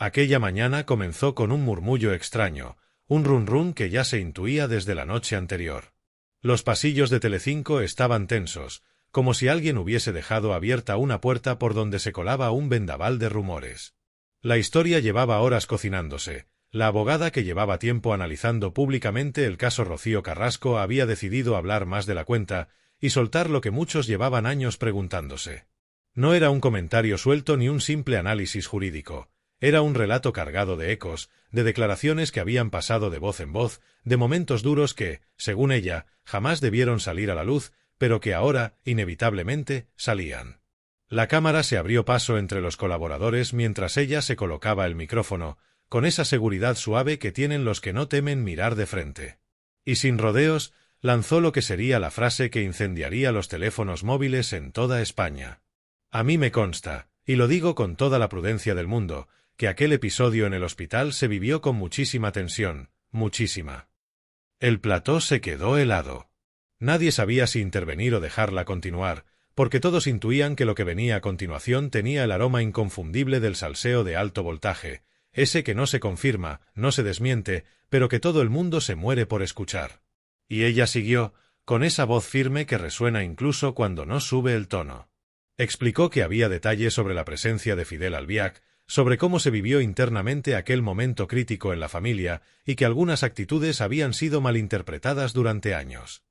Aquella mañana comenzó con un murmullo extraño, un run run que ya se intuía desde la noche anterior. Los pasillos de Telecinco estaban tensos, como si alguien hubiese dejado abierta una puerta por donde se colaba un vendaval de rumores. La historia llevaba horas cocinándose. La abogada que llevaba tiempo analizando públicamente el caso Rocío Carrasco había decidido hablar más de la cuenta y soltar lo que muchos llevaban años preguntándose. No era un comentario suelto ni un simple análisis jurídico. Era un relato cargado de ecos, de declaraciones que habían pasado de voz en voz, de momentos duros que, según ella, jamás debieron salir a la luz, pero que ahora, inevitablemente, salían. La cámara se abrió paso entre los colaboradores mientras ella se colocaba el micrófono, con esa seguridad suave que tienen los que no temen mirar de frente. Y sin rodeos, lanzó lo que sería la frase que incendiaría los teléfonos móviles en toda España. A mí me consta, y lo digo con toda la prudencia del mundo, que aquel episodio en el hospital se vivió con muchísima tensión, muchísima. El plató se quedó helado. Nadie sabía si intervenir o dejarla continuar, porque todos intuían que lo que venía a continuación tenía el aroma inconfundible del salseo de alto voltaje, ese que no se confirma, no se desmiente, pero que todo el mundo se muere por escuchar. Y ella siguió, con esa voz firme que resuena incluso cuando no sube el tono. Explicó que había detalles sobre la presencia de Fidel Albiac, sobre cómo se vivió internamente aquel momento crítico en la familia y que algunas actitudes habían sido malinterpretadas durante años.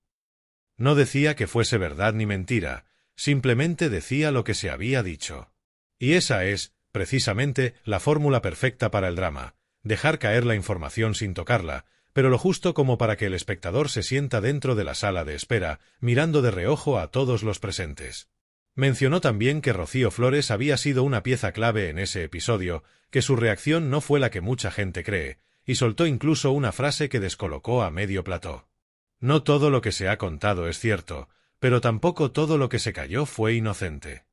No decía que fuese verdad ni mentira, simplemente decía lo que se había dicho. Y esa es, precisamente, la fórmula perfecta para el drama, dejar caer la información sin tocarla, pero lo justo como para que el espectador se sienta dentro de la sala de espera, mirando de reojo a todos los presentes. Mencionó también que Rocío Flores había sido una pieza clave en ese episodio, que su reacción no fue la que mucha gente cree, y soltó incluso una frase que descolocó a medio plató. No todo lo que se ha contado es cierto, pero tampoco todo lo que se cayó fue inocente.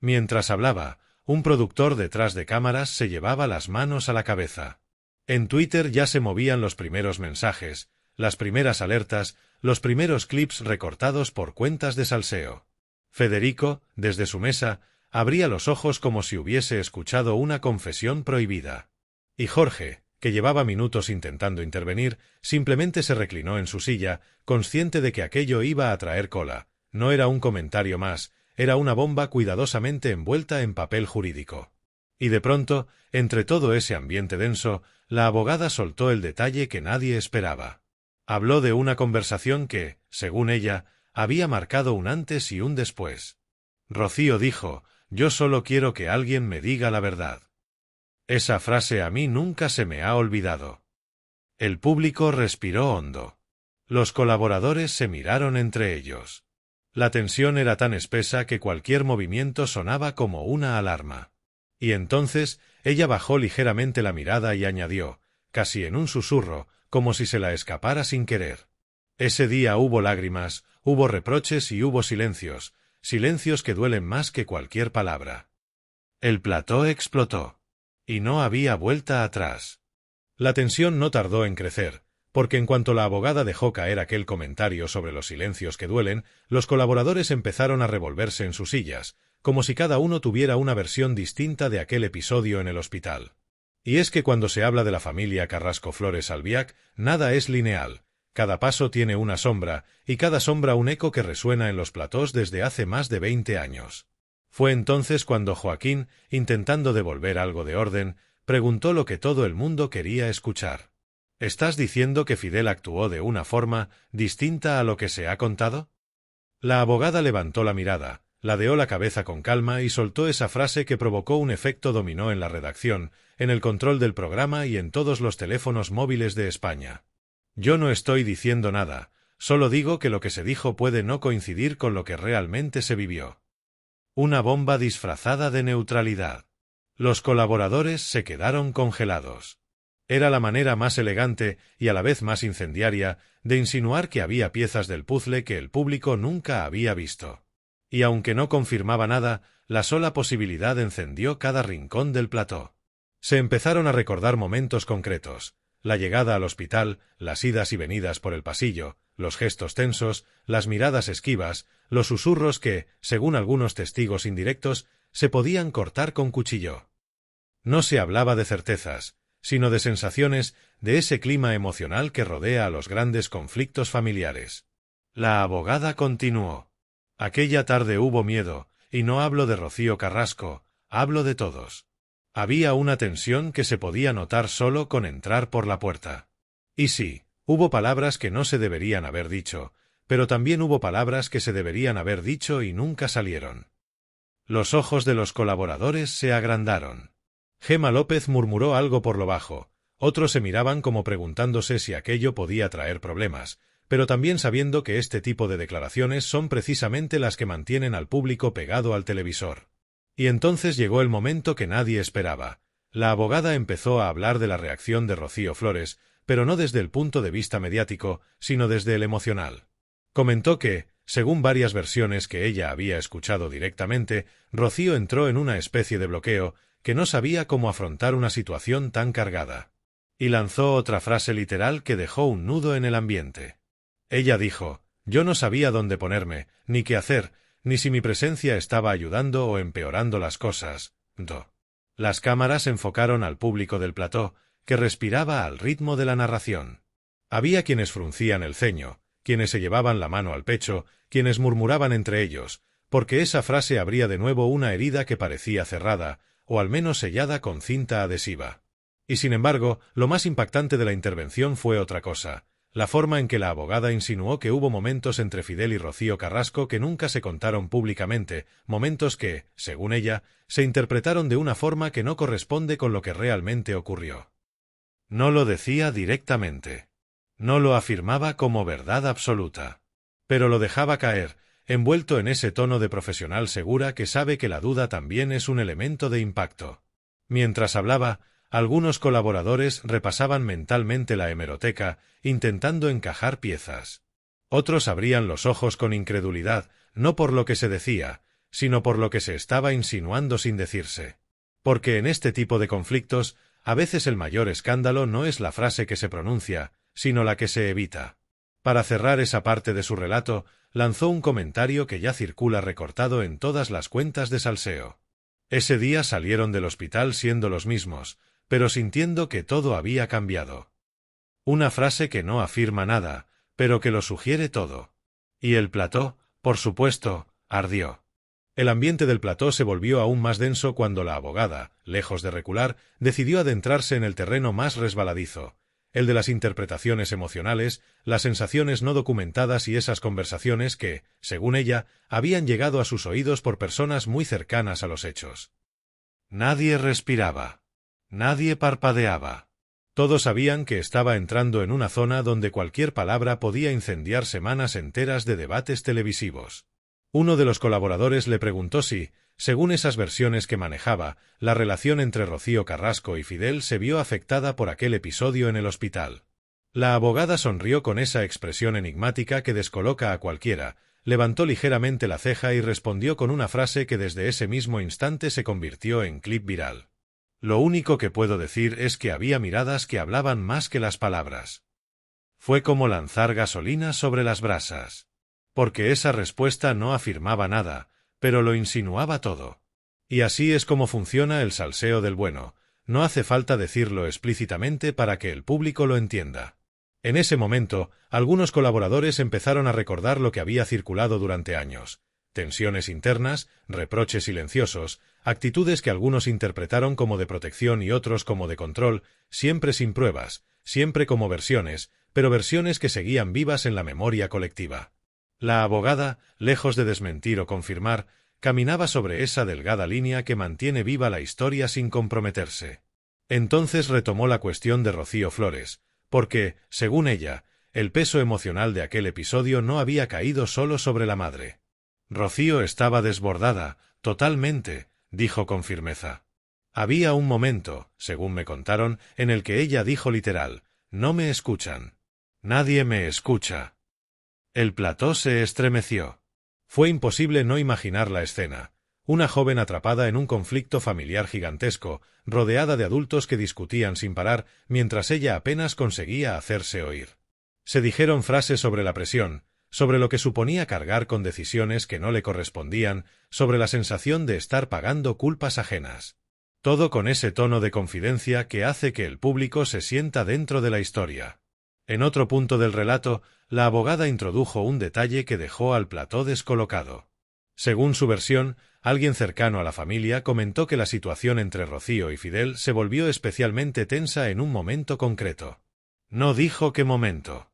Mientras hablaba, un productor detrás de cámaras se llevaba las manos a la cabeza. En Twitter ya se movían los primeros mensajes, las primeras alertas, los primeros clips recortados por cuentas de salseo. Federico, desde su mesa, abría los ojos como si hubiese escuchado una confesión prohibida. Y Jorge, que llevaba minutos intentando intervenir, simplemente se reclinó en su silla, consciente de que aquello iba a traer cola. No era un comentario más, era una bomba cuidadosamente envuelta en papel jurídico. Y de pronto, entre todo ese ambiente denso, la abogada soltó el detalle que nadie esperaba. Habló de una conversación que, según ella, había marcado un antes y un después. Rocío dijo: «Yo solo quiero que alguien me diga la verdad». Esa frase a mí nunca se me ha olvidado. El público respiró hondo. Los colaboradores se miraron entre ellos. La tensión era tan espesa que cualquier movimiento sonaba como una alarma. Y entonces ella bajó ligeramente la mirada y añadió, casi en un susurro, como si se la escapara sin querer: «Ese día hubo lágrimas, hubo reproches y hubo silencios, silencios que duelen más que cualquier palabra». El plató explotó. Y no había vuelta atrás. La tensión no tardó en crecer, porque en cuanto la abogada dejó caer aquel comentario sobre los silencios que duelen, los colaboradores empezaron a revolverse en sus sillas, como si cada uno tuviera una versión distinta de aquel episodio en el hospital. Y es que cuando se habla de la familia Carrasco Flores Albiac, nada es lineal. Cada paso tiene una sombra, y cada sombra un eco que resuena en los platós desde hace más de 20 años. Fue entonces cuando Joaquín, intentando devolver algo de orden, preguntó lo que todo el mundo quería escuchar. ¿Estás diciendo que Fidel actuó de una forma distinta a lo que se ha contado? La abogada levantó la mirada, ladeó la cabeza con calma y soltó esa frase que provocó un efecto dominó en la redacción, en el control del programa y en todos los teléfonos móviles de España. Yo no estoy diciendo nada, solo digo que lo que se dijo puede no coincidir con lo que realmente se vivió. Una bomba disfrazada de neutralidad. Los colaboradores se quedaron congelados. Era la manera más elegante y a la vez más incendiaria de insinuar que había piezas del puzzle que el público nunca había visto. Y aunque no confirmaba nada, la sola posibilidad encendió cada rincón del plató. Se empezaron a recordar momentos concretos: la llegada al hospital, las idas y venidas por el pasillo, los gestos tensos, las miradas esquivas, los susurros que, según algunos testigos indirectos, se podían cortar con cuchillo. No se hablaba de certezas, sino de sensaciones, de ese clima emocional que rodea a los grandes conflictos familiares. La abogada continuó. Aquella tarde hubo miedo, y no hablo de Rocío Carrasco, hablo de todos. Había una tensión que se podía notar solo con entrar por la puerta. Y sí, hubo palabras que no se deberían haber dicho, pero también hubo palabras que se deberían haber dicho y nunca salieron. Los ojos de los colaboradores se agrandaron. Gema López murmuró algo por lo bajo, otros se miraban como preguntándose si aquello podía traer problemas, pero también sabiendo que este tipo de declaraciones son precisamente las que mantienen al público pegado al televisor. Y entonces llegó el momento que nadie esperaba. La abogada empezó a hablar de la reacción de Rocío Flores, pero no desde el punto de vista mediático, sino desde el emocional. Comentó que, según varias versiones que ella había escuchado directamente, Rocío entró en una especie de bloqueo, que no sabía cómo afrontar una situación tan cargada. Y lanzó otra frase literal que dejó un nudo en el ambiente. Ella dijo: «Yo no sabía dónde ponerme, ni qué hacer, ni si mi presencia estaba ayudando o empeorando las cosas». Las cámaras enfocaron al público del plató, que respiraba al ritmo de la narración. Había quienes fruncían el ceño, quienes se llevaban la mano al pecho, quienes murmuraban entre ellos, porque esa frase abría de nuevo una herida que parecía cerrada, o al menos sellada con cinta adhesiva. Y sin embargo, lo más impactante de la intervención fue otra cosa: la forma en que la abogada insinuó que hubo momentos entre Fidel y Rocío Carrasco que nunca se contaron públicamente, momentos que, según ella, se interpretaron de una forma que no corresponde con lo que realmente ocurrió. No lo decía directamente. No lo afirmaba como verdad absoluta. Pero lo dejaba caer, envuelto en ese tono de profesional segura que sabe que la duda también es un elemento de impacto. Mientras hablaba, algunos colaboradores repasaban mentalmente la hemeroteca, intentando encajar piezas. Otros abrían los ojos con incredulidad, no por lo que se decía, sino por lo que se estaba insinuando sin decirse. Porque en este tipo de conflictos, a veces el mayor escándalo no es la frase que se pronuncia, sino la que se evita. Para cerrar esa parte de su relato, lanzó un comentario que ya circula recortado en todas las cuentas de salseo. Ese día salieron del hospital siendo los mismos, pero sintiendo que todo había cambiado. Una frase que no afirma nada, pero que lo sugiere todo. Y el plató, por supuesto, ardió. El ambiente del plató se volvió aún más denso cuando la abogada, lejos de recular, decidió adentrarse en el terreno más resbaladizo, el de las interpretaciones emocionales, las sensaciones no documentadas y esas conversaciones que, según ella, habían llegado a sus oídos por personas muy cercanas a los hechos. Nadie respiraba. Nadie parpadeaba. Todos sabían que estaba entrando en una zona donde cualquier palabra podía incendiar semanas enteras de debates televisivos. Uno de los colaboradores le preguntó si, según esas versiones que manejaba, la relación entre Rocío Carrasco y Fidel se vio afectada por aquel episodio en el hospital. La abogada sonrió con esa expresión enigmática que descoloca a cualquiera, levantó ligeramente la ceja y respondió con una frase que desde ese mismo instante se convirtió en clip viral. Lo único que puedo decir es que había miradas que hablaban más que las palabras. Fue como lanzar gasolina sobre las brasas. Porque esa respuesta no afirmaba nada, pero lo insinuaba todo. Y así es como funciona el salseo del bueno, no hace falta decirlo explícitamente para que el público lo entienda. En ese momento, algunos colaboradores empezaron a recordar lo que había circulado durante años: tensiones internas, reproches silenciosos, actitudes que algunos interpretaron como de protección y otros como de control, siempre sin pruebas, siempre como versiones, pero versiones que seguían vivas en la memoria colectiva. La abogada, lejos de desmentir o confirmar, caminaba sobre esa delgada línea que mantiene viva la historia sin comprometerse. Entonces retomó la cuestión de Rocío Flores, porque, según ella, el peso emocional de aquel episodio no había caído solo sobre la madre. Rocío estaba desbordada, totalmente, dijo con firmeza. Había un momento, según me contaron, en el que ella dijo literal: «No me escuchan. Nadie me escucha». El plató se estremeció. Fue imposible no imaginar la escena. Una joven atrapada en un conflicto familiar gigantesco, rodeada de adultos que discutían sin parar, mientras ella apenas conseguía hacerse oír. Se dijeron frases sobre la presión, sobre lo que suponía cargar con decisiones que no le correspondían, sobre la sensación de estar pagando culpas ajenas. Todo con ese tono de confidencia que hace que el público se sienta dentro de la historia. En otro punto del relato, la abogada introdujo un detalle que dejó al plató descolocado. Según su versión, alguien cercano a la familia comentó que la situación entre Rocío y Fidel se volvió especialmente tensa en un momento concreto. No dijo qué momento.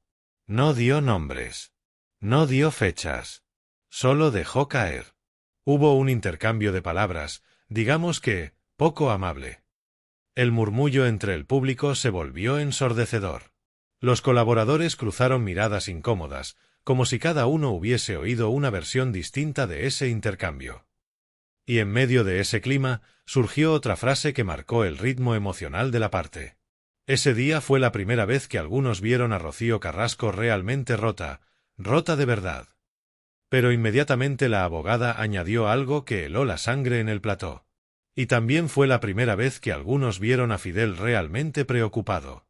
No dio nombres. No dio fechas. Solo dejó caer. Hubo un intercambio de palabras, digamos que, poco amable. El murmullo entre el público se volvió ensordecedor. Los colaboradores cruzaron miradas incómodas, como si cada uno hubiese oído una versión distinta de ese intercambio. Y en medio de ese clima, surgió otra frase que marcó el ritmo emocional de la parte. Ese día fue la primera vez que algunos vieron a Rocío Carrasco realmente rota, rota de verdad. Pero inmediatamente la abogada añadió algo que heló la sangre en el plató. Y también fue la primera vez que algunos vieron a Fidel realmente preocupado.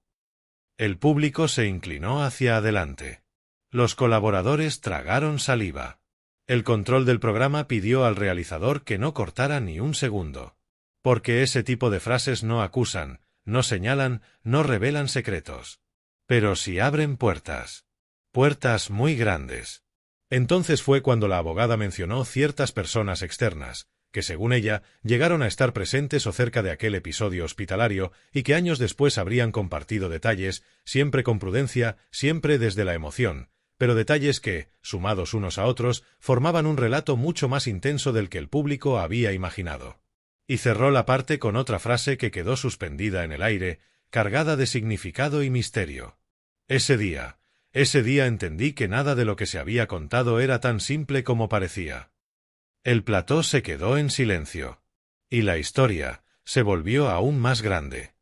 El público se inclinó hacia adelante. Los colaboradores tragaron saliva. El control del programa pidió al realizador que no cortara ni un segundo. Porque ese tipo de frases no acusan, no señalan, no revelan secretos. Pero sí abren puertas. Puertas muy grandes. Entonces fue cuando la abogada mencionó ciertas personas externas, que según ella, llegaron a estar presentes o cerca de aquel episodio hospitalario y que años después habrían compartido detalles, siempre con prudencia, siempre desde la emoción, pero detalles que, sumados unos a otros, formaban un relato mucho más intenso del que el público había imaginado. Y cerró la parte con otra frase que quedó suspendida en el aire, cargada de significado y misterio. Ese día entendí que nada de lo que se había contado era tan simple como parecía. El plató se quedó en silencio. Y la historia se volvió aún más grande.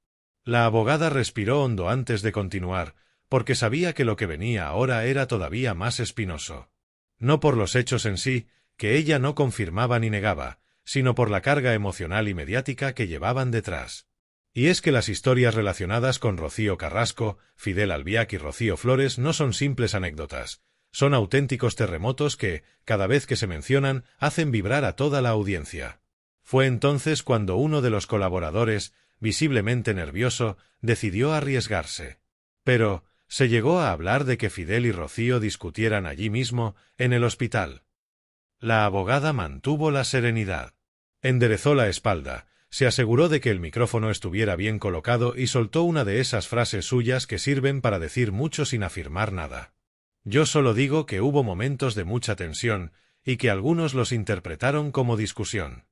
La abogada respiró hondo antes de continuar, porque sabía que lo que venía ahora era todavía más espinoso. No por los hechos en sí, que ella no confirmaba ni negaba, sino por la carga emocional y mediática que llevaban detrás. Y es que las historias relacionadas con Rocío Carrasco, Fidel Albiac y Rocío Flores no son simples anécdotas. Son auténticos terremotos que, cada vez que se mencionan, hacen vibrar a toda la audiencia. Fue entonces cuando uno de los colaboradores, visiblemente nervioso, decidió arriesgarse. Pero, se llegó a hablar de que Fidel y Rocío discutieran allí mismo, en el hospital. La abogada mantuvo la serenidad. Enderezó la espalda, se aseguró de que el micrófono estuviera bien colocado y soltó una de esas frases suyas que sirven para decir mucho sin afirmar nada. Yo solo digo que hubo momentos de mucha tensión y que algunos los interpretaron como discusión.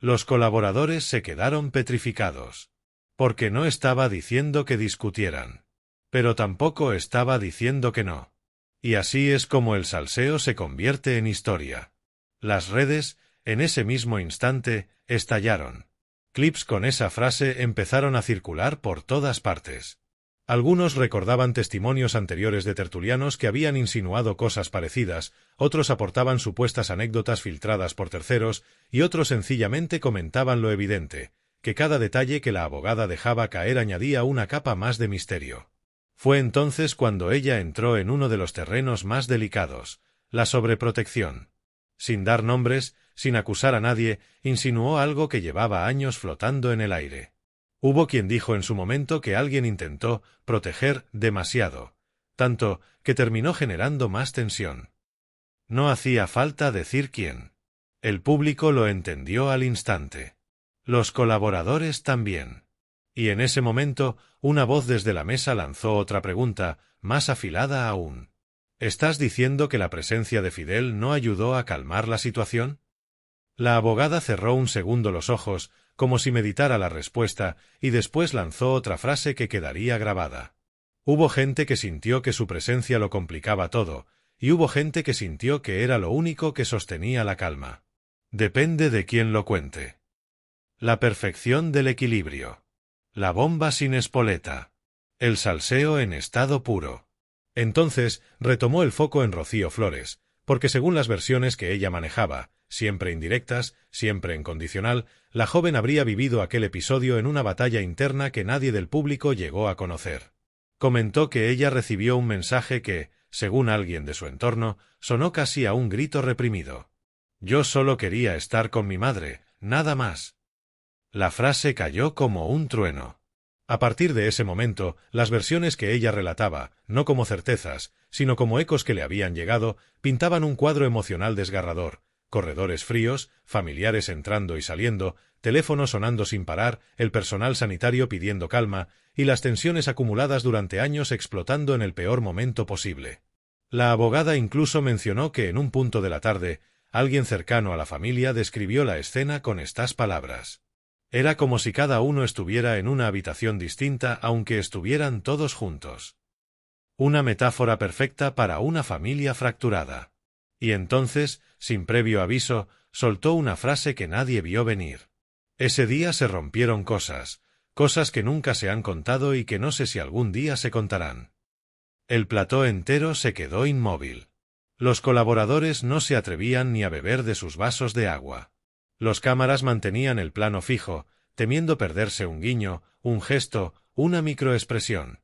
Los colaboradores se quedaron petrificados. Porque no estaba diciendo que discutieran. Pero tampoco estaba diciendo que no. Y así es como el salseo se convierte en historia. Las redes, en ese mismo instante, estallaron. Clips con esa frase empezaron a circular por todas partes. Algunos recordaban testimonios anteriores de tertulianos que habían insinuado cosas parecidas, otros aportaban supuestas anécdotas filtradas por terceros, y otros sencillamente comentaban lo evidente, que cada detalle que la abogada dejaba caer añadía una capa más de misterio. Fue entonces cuando ella entró en uno de los terrenos más delicados, la sobreprotección. Sin dar nombres, sin acusar a nadie, insinuó algo que llevaba años flotando en el aire. Hubo quien dijo en su momento que alguien intentó proteger demasiado, tanto que terminó generando más tensión. No hacía falta decir quién. El público lo entendió al instante. Los colaboradores también. Y en ese momento, una voz desde la mesa lanzó otra pregunta, más afilada aún. ¿Estás diciendo que la presencia de Fidel no ayudó a calmar la situación? La abogada cerró un segundo los ojos, como si meditara la respuesta, y después lanzó otra frase que quedaría grabada. Hubo gente que sintió que su presencia lo complicaba todo, y hubo gente que sintió que era lo único que sostenía la calma. Depende de quién lo cuente. La perfección del equilibrio. La bomba sin espoleta. El salseo en estado puro. Entonces retomó el foco en Rocío Flores, porque según las versiones que ella manejaba, siempre indirectas, siempre en condicional, la joven habría vivido aquel episodio en una batalla interna que nadie del público llegó a conocer. Comentó que ella recibió un mensaje que, según alguien de su entorno, sonó casi a un grito reprimido. Yo solo quería estar con mi madre, nada más. La frase cayó como un trueno. A partir de ese momento, las versiones que ella relataba, no como certezas, sino como ecos que le habían llegado, pintaban un cuadro emocional desgarrador: corredores fríos, familiares entrando y saliendo, teléfono sonando sin parar, el personal sanitario pidiendo calma, y las tensiones acumuladas durante años explotando en el peor momento posible. La abogada incluso mencionó que en un punto de la tarde, alguien cercano a la familia describió la escena con estas palabras: era como si cada uno estuviera en una habitación distinta aunque estuvieran todos juntos. Una metáfora perfecta para una familia fracturada. Y entonces, sin previo aviso, soltó una frase que nadie vio venir. Ese día se rompieron cosas que nunca se han contado y que no sé si algún día se contarán. El plató entero se quedó inmóvil. Los colaboradores no se atrevían ni a beber de sus vasos de agua. Los cámaras mantenían el plano fijo, temiendo perderse un guiño, un gesto, una microexpresión.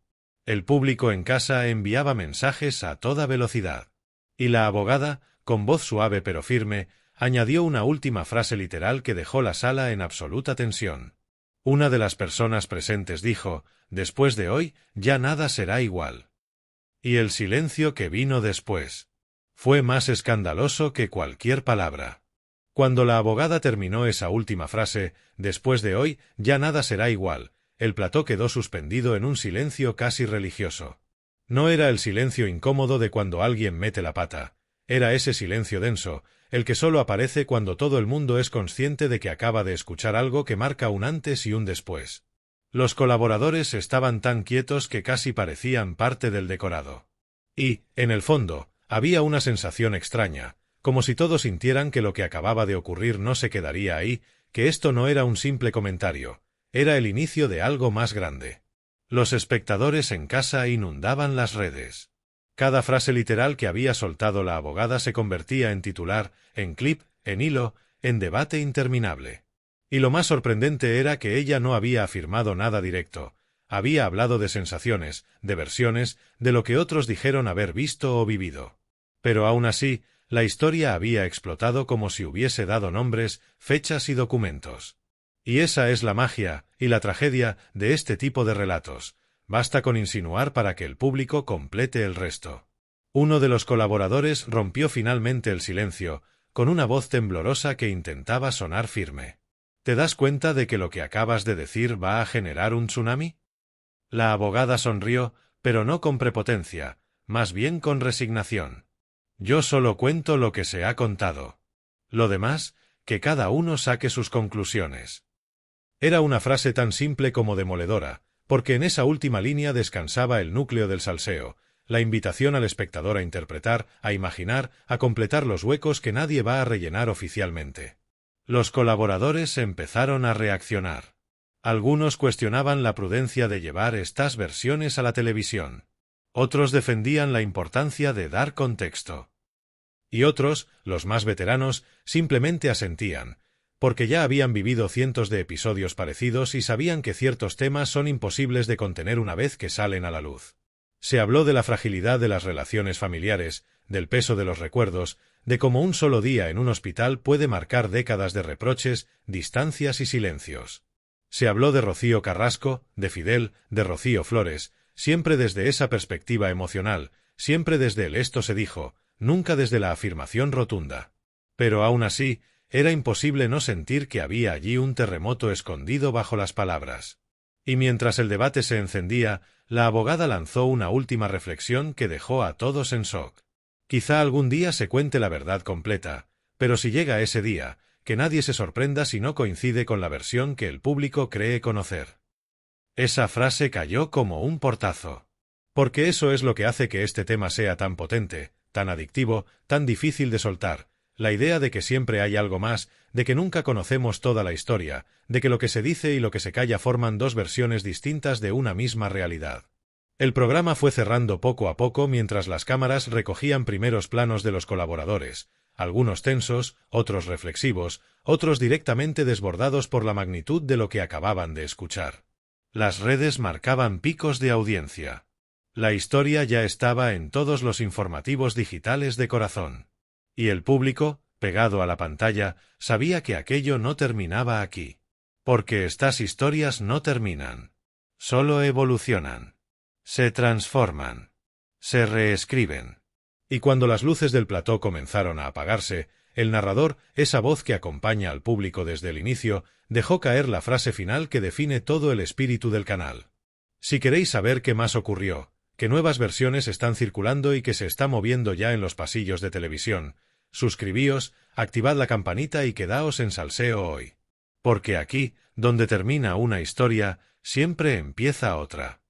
El público en casa enviaba mensajes a toda velocidad. Y la abogada, con voz suave pero firme, añadió una última frase literal que dejó la sala en absoluta tensión. Una de las personas presentes dijo: «Después de hoy, ya nada será igual». Y el silencio que vino después fue más escandaloso que cualquier palabra. Cuando la abogada terminó esa última frase, «Después de hoy, ya nada será igual», el plató quedó suspendido en un silencio casi religioso. No era el silencio incómodo de cuando alguien mete la pata, era ese silencio denso, el que solo aparece cuando todo el mundo es consciente de que acaba de escuchar algo que marca un antes y un después. Los colaboradores estaban tan quietos que casi parecían parte del decorado. Y, en el fondo, había una sensación extraña, como si todos sintieran que lo que acababa de ocurrir no se quedaría ahí, que esto no era un simple comentario, era el inicio de algo más grande. Los espectadores en casa inundaban las redes. Cada frase literal que había soltado la abogada se convertía en titular, en clip, en hilo, en debate interminable. Y lo más sorprendente era que ella no había afirmado nada directo, había hablado de sensaciones, de versiones, de lo que otros dijeron haber visto o vivido. Pero aún así, la historia había explotado como si hubiese dado nombres, fechas y documentos. Y esa es la magia y la tragedia de este tipo de relatos. Basta con insinuar para que el público complete el resto. Uno de los colaboradores rompió finalmente el silencio, con una voz temblorosa que intentaba sonar firme. ¿Te das cuenta de que lo que acabas de decir va a generar un tsunami? La abogada sonrió, pero no con prepotencia, más bien con resignación. Yo solo cuento lo que se ha contado. Lo demás, que cada uno saque sus conclusiones. Era una frase tan simple como demoledora, porque en esa última línea descansaba el núcleo del salseo, la invitación al espectador a interpretar, a imaginar, a completar los huecos que nadie va a rellenar oficialmente. Los colaboradores empezaron a reaccionar. Algunos cuestionaban la prudencia de llevar estas versiones a la televisión. Otros defendían la importancia de dar contexto. Y otros, los más veteranos, simplemente asentían, porque ya habían vivido cientos de episodios parecidos y sabían que ciertos temas son imposibles de contener una vez que salen a la luz. Se habló de la fragilidad de las relaciones familiares, del peso de los recuerdos, de cómo un solo día en un hospital puede marcar décadas de reproches, distancias y silencios. Se habló de Rocío Carrasco, de Fidel, de Rocío Flores, siempre desde esa perspectiva emocional, siempre desde el esto se dijo, nunca desde la afirmación rotunda. Pero aún así, era imposible no sentir que había allí un terremoto escondido bajo las palabras. Y mientras el debate se encendía, la abogada lanzó una última reflexión que dejó a todos en shock. Quizá algún día se cuente la verdad completa, pero si llega ese día, que nadie se sorprenda si no coincide con la versión que el público cree conocer. Esa frase cayó como un portazo. Porque eso es lo que hace que este tema sea tan potente, tan adictivo, tan difícil de soltar, la idea de que siempre hay algo más, de que nunca conocemos toda la historia, de que lo que se dice y lo que se calla forman dos versiones distintas de una misma realidad. El programa fue cerrando poco a poco mientras las cámaras recogían primeros planos de los colaboradores, algunos tensos, otros reflexivos, otros directamente desbordados por la magnitud de lo que acababan de escuchar. Las redes marcaban picos de audiencia. La historia ya estaba en todos los informativos digitales de Corazón. Y el público, pegado a la pantalla, sabía que aquello no terminaba aquí. Porque estas historias no terminan. Solo evolucionan. Se transforman. Se reescriben. Y cuando las luces del plató comenzaron a apagarse, el narrador, esa voz que acompaña al público desde el inicio, dejó caer la frase final que define todo el espíritu del canal. Si queréis saber qué más ocurrió, qué nuevas versiones están circulando y que se está moviendo ya en los pasillos de televisión, suscribíos, activad la campanita y quedaos en Salseo hoy. Porque aquí, donde termina una historia, siempre empieza otra.